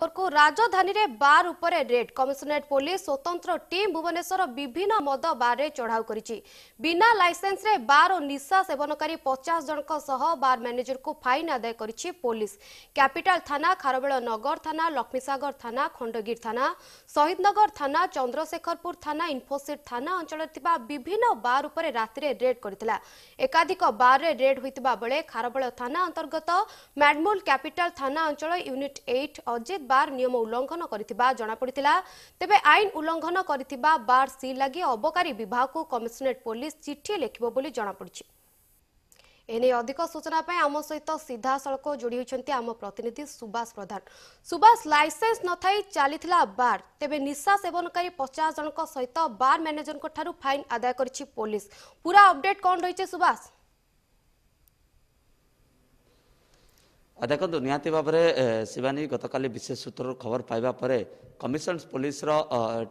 को राजधानी रे बार उपरे रेड कमिशनरेट पुलिस स्वतंत्र टीम भुवनेश्वर विभिन्न मद बार रे चढ़ाऊ करिछि। बिना लाइसेंस रे बार और निशा सेवनकारी 50 जनक सह बार मैनेजर को फाइन आदाय करिछि पुलिस। कैपिटल थाना, खारबेल नगर थाना, लक्ष्मीसागर थाना, खंडगीर थाना, शहीदनगर थाना, चंद्रशेखरपुर थाना, इन्फोसिट थाना अंचल थिबा विभिन्न बार उपरे राति रे रेड करथिला। एकाधिक बार रे रेड होइतिबा बेले खारबेल थाना अंतर्गत मैडमुल कैपिटल थाना अंचल यूनिट 8 अजित बार नियम उल्लंघन करिथिबा जणा पड़िथिला। तेबे आईन उल्लंघन करिथिबा बार सी लागि अबकारी विभाग को कमिशनरेट पुलिस चिट्ठी लेखिबो बोली जणा पड़िछि। एने अधिक सूचना पाए आम सहित सीधा सड़क जोड़ी होइछन्ति आम प्रतिनिधि सुभाष प्रधान। सुभाष, लाइसेंस न थाई चलीथिला बार, तेबे निशा सेवनकारी 50 जनक सहित बार मैनेजर को ठारू फाइन आदाय करिछि पुलिस। पूरा अपडेट कोन रहिছে सुभाष? देखो निहाती भाव में शिवानी गतकाली विशेष सूत्र खबर पाइबा परे कमिशनरेट पुलिस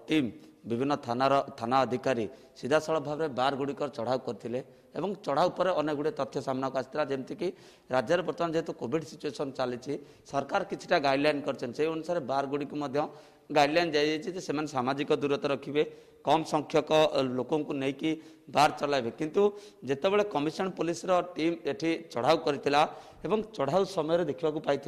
टीम विभिन्न थाना अधिकारी सीधा सड़क भाव में बार गुड़िक चढ़ाऊ करते एवं चढ़ाऊ पर अनेक गुड़े तथ्य सामना को आसाला जमीक राज्य में बर्तमान जेहेतु कोविड सिचुएसन चली सरकार किछिटा गाइडलाइन कर अनुसार बार गुड़ी गाइडलाइन जाइए सामाजिक दूरता रखिए कम संख्यक लोकों को लेकिन बार चलाइबे किंतु जेतेबेले कमिशन पुलिस टीम एठी चढ़ाऊ करथिला एवं चढ़ाऊ समय देखा पाई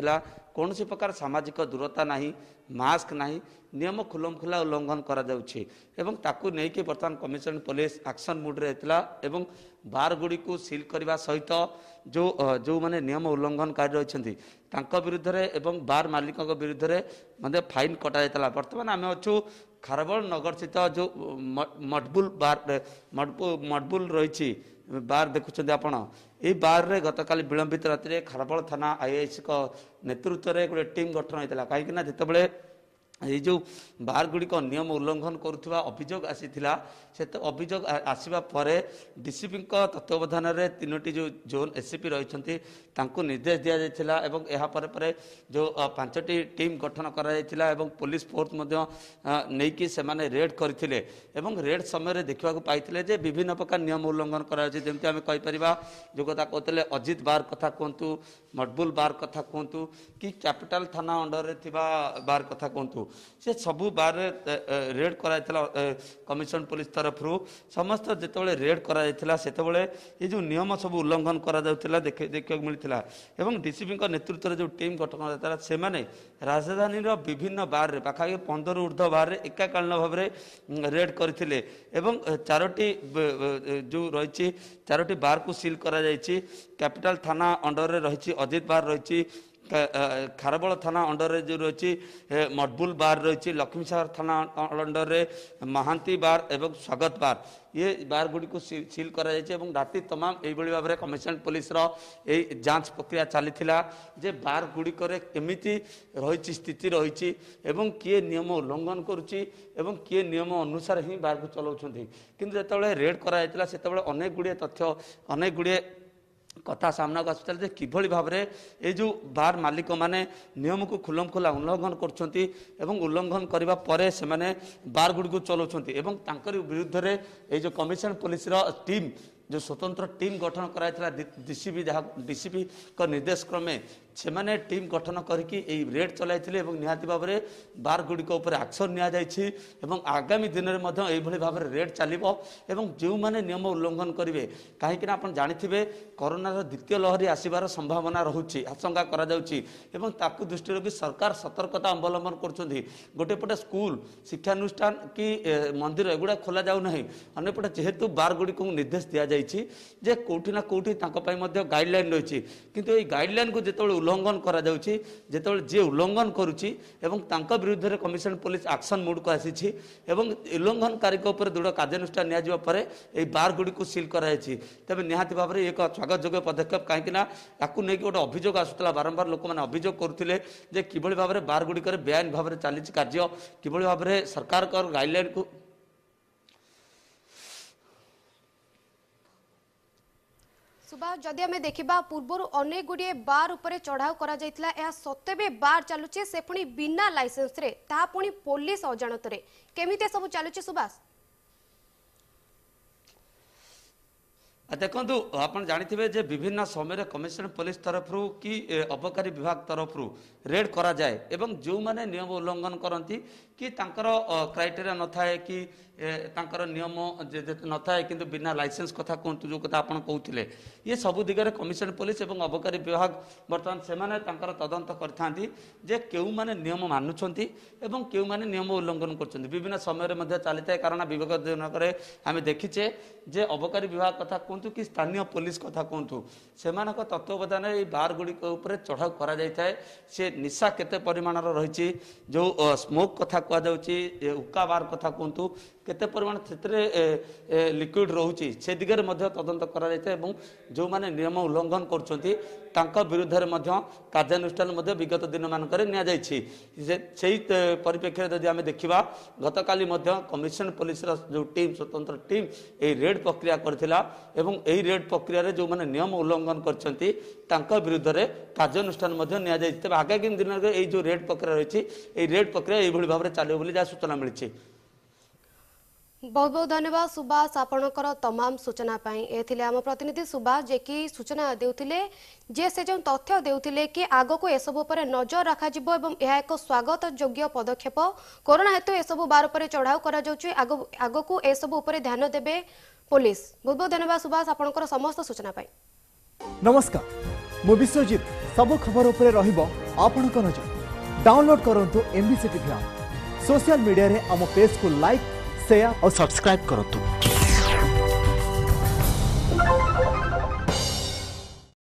कौन सी प्रकार सामाजिक दूरता नहीं, मास्क नहीं, नियम खुलम खुला उल्लंघन करा जाउछि एवं ताकू नेकी बर्तमान कमिशन पुलिस एक्शन मूड रे थिला एवं बार गुड़ी को सील करने सहित जो माने नियम उल्लंघनकारी रही विरुद्ध एवं बार मालिक विरुद्ध में फाइन कटा जाता। बर्तमान आम अच्छु खारबेल नगर स्थित जो मडबुल रही बार देखुं आपण ये बार रे गतकाली विलंबित राति खारबेल थाना आईआईसी नेतृत्व में गोटे टीम गठन होता कहीं जितेबाला ये जो बार गुड़िक नियम उल्लंघन करुवा अभियोग आसीथिला से तो अभियोग आसवा पर डीसीपी तत्वावधान में 3टी जो जोन एससीपी रही निर्देश दि जाइथिला एवं यह पर जो 5टी टीम गठन करा पुलिस फोर्स नहीं कि से रेड करथिले एवं रेड समय देखा पाई जे विभिन्न प्रकार नियम उल्लंघन करमती आम कहीपर जो कथा कहते अजित बार कथा कहतु, मडबुल बार कथा कहतु कि कैपिटल थाना अंडर बार कथा कहतु से सबू बार रेड कराइला कमिशन पुलिस तरफ समस्त जितेबाला रेड कराइला सेतेबाला ये जो नियम सब उल्लंघन करा देखा मिलता एवं डीसीपी नेतृत्व में जो टीम गठन होता से राजधानी विभिन्न बार रे पाखापाखि 15 ऊर्ध्व बार रे एकाकालीन भाव में रेड करथिले एवं 4टी जो रही 4टी बार को सील करा जायछि। कैपिटल थाना अंडर रे रही अजित बार रही, खारबेल थाना अंडर रे जो रही मडबुल बार रही, लक्ष्मीसागर थाना अंडर रे महांती बार एवं स्वागत बार ये बार गुड़ी को सील करा एवं राति तमाम यही भाव में कमिशन पुलिस जांच प्रक्रिया चली जे बार गुड़िक केमिति रही स्थिति रही एवं किए नियम उल्लंघन करुच्ची एवं किए नियम अनुसार ही बार को चलाउछन्ति किंतु जेतेबेले रेड करा सेतेबेले अनेक गुड़िए तथ्य अनेक गुड़िए कथा सामना को आसुता किभली भाव में ये जो बार मालिक माने नियम को खुलम खुला उल्लंघन कर उल्लंघन करने पर से बार गुड़ी को चलाउछन्ति एवं तांकर विरुद्ध रे ये जो कमिशन पुलिस टीम जो स्वतंत्र टीम गठन कराइला डीसीपी का निर्देश क्रमे से माने टीम गठन करके रेड चलाई निहाती भाव में बार गुड़िक एक्शन नि आगामी दिन में भाव में रेड चलो एवं जो माने नियम उल्लंघन करेंगे कहीं आप जानते कोरोनार द्वितीय लहरी आसबार संभावना रोचे आशंका कर दृष्टि रखी सरकार सतर्कता अवलंबन कर गोटे पटे स्कूल शिक्षानुष्ठान कि मंदिर एगुड़ा खोल जाऊना अंपटे जेहेतु बार गुड़िक निर्देश दि जाइए जे कोठी ना कोठी गाइडलाइन रही किंतु ये गाइडलाइन को जिते उल्लंघन करा जाउछि जेतेबेले जे उल्लंघन करुछि एवं तांका विरुद्ध कमिशन पुलिस एक्शन मोड को आसी एवं उल्लंघनकारी दृढ़ कार्यानुष्ठान निया पर बार गुड़ी को सील कराई तेज निहाती भाव में एक स्वागत योग्य पदक्षेप कहीं नहीं गोटे अभियोग आसूला बारंबार लोक मैंने अभियोग करते जे किभली भाव में बार गुड़िक बेआईन भाव में चली कार्य किभली भाव में सरकार गाइडलाइन को सुबह जदि आम देखा पूर्वर अनेक गुड़िए बार उपरे चढ़ाऊ करा जायतिला या सत्वे बार चलुचे से पुणी बिना लाइसेंस रे ता पुणी पुलिस अजाणत रे केमिते सब चलुचे सुभाष? देखो आप जानते जे विभिन्न समय कमिशन पुलिस तरफ कि अबकारी विभाग तरफ रेड करा जाए एवं जो माने नियम उल्लंघन करती कि क्राइटेरिया न थाए कि नियम न थाए कि बिना लाइसेंस कथा कहतु जो कथा आप कहते ये सबू दिगरे कमिशन पुलिस एवं अबकारी विभाग बर्तमान से तदंत करते केउ माने नियम मानुंट एवं केउ माने नियम उल्लंघन कर विभिन्न समय चली था कारण विगत दिनक आम देखीचे जे अबकारी विभाग कथा कहतु कि स्थानीय पुलिस कथा कहतु से तत्वावधान ये बार गुड़िक चढ़ाऊ करा जाए से निशा केते परिमाण रही जो स्मोक कथा कहुच्छी हुक्का बार कथा कहतु केते परिमाण से लिक्विड रोचे से दिगरे तदंत करा जाए जो माने नियम उल्लंघन करछंती तांका विरुद्ध में कार्यानुष्ठान विगत दिन मानक परिप्रेक्षी जदि आम देखा गत काली कमिशन पुलिस जो टीम स्वतंत्र टीम ये रेड प्रक्रिया करथिला एवं यही रेड प्रक्रिया रे जो माने नियम उल्लंघन करछंती तांका विरुद्ध में कार्यानुष्ठान तेज आगामी दिन में जो रेड प्रक्रिया रही रेड प्रक्रिया यही भाव में चलो जहाँ सूचना मिली। बहुत बहुत धन्यवाद सुभाष आपणकर तमाम सूचना पाई ए आम प्रतिनिधि सुभाष जे कि सूचना देउथिले जे से जो तथ्य देउथिले कि आगो को एसबु पर नजर रखा जिवो एवं यह एक स्वागत योग्य पदक्षेप कोरोना हेतु एसबु बार पर चढ़ाऊ करा जाउछि आगो को एसबु पर ध्यान देबे पुलिस। बहुत बहुत धन्यवाद सुभाष आपणकर समस्त सूचना पाई। नमस्कार मु विश्वजीत सब खबर उपरे रहिबो आपणकर नजर डाउनलोड करंतु MBC TV app social media रे आम पेज को लाइक शेयर और सब्सक्राइब करंतु।